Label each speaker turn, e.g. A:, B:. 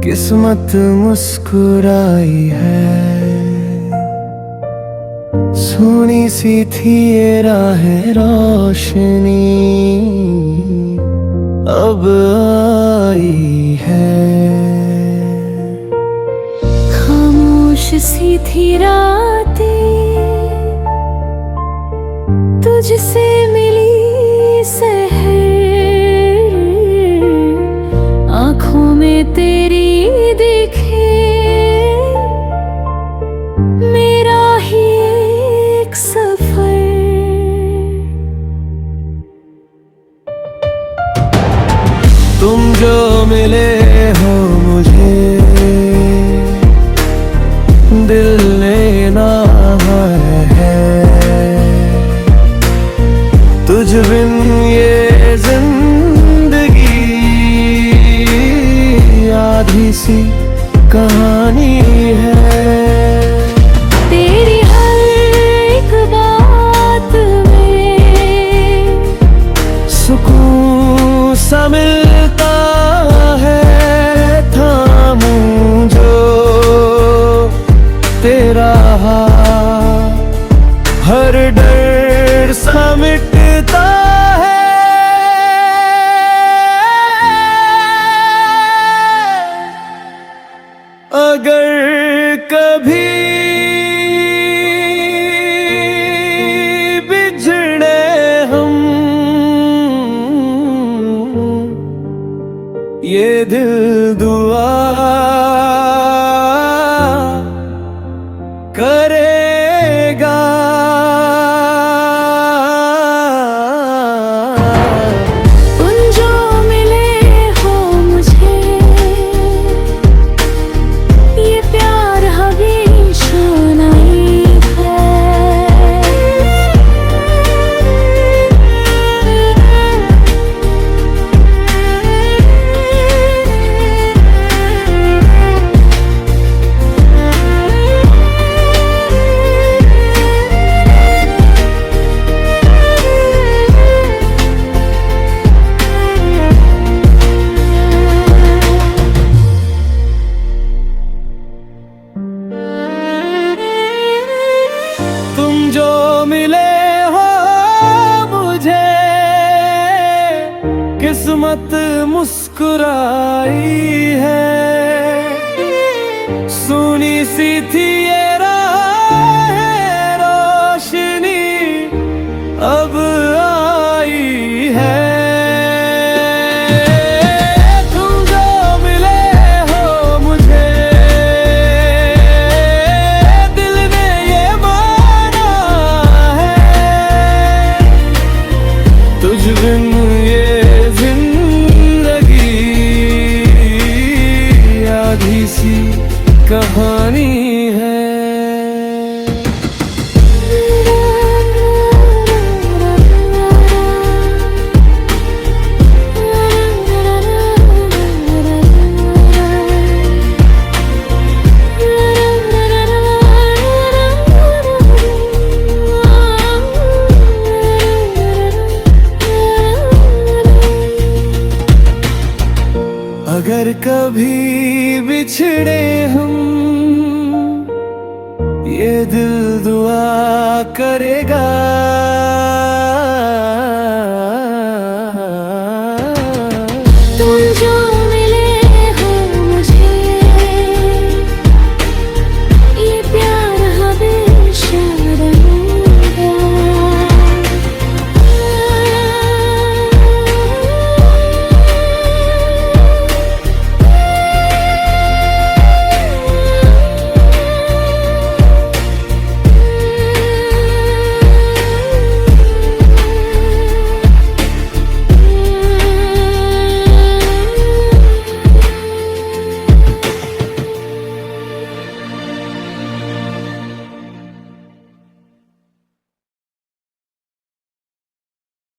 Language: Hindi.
A: किस्मत मुस्कुराई है, सोनी सी थी ये राहें रोशनी, अब आई है।
B: खामोश सी थी रातें, तुझसे मिली सहर, आँखों में तेरी दिखे मेरा ही एक सफर।
A: तुम जो मिले हो मुझे, दिल लेना है, तुझ बिन ये जिंदगी आधी सी कहानी है।
B: तेरी हर एक बात में
A: सुकून सा मिलता है, थामूं जो तेरा हर डर सा मिटता है। अगर कभी बिछड़े हम, ये दिल दुआ करेगा।
B: तुम जो मिले हो मुझे, ये प्यार हमेशा नहीं
A: तुम जो मिले हो मुझे, किस्मत मुस्कुराई है, सुनी सी थी ये राहें रोशनी, अब आई है। तुम जो मिले हो मुझे, दिल ने ये माना है, तुझ बिन ये जिंदगी आधी सी कहानी है। अगर कभी बिछड़े हम, ये दिल दुआ करेगा।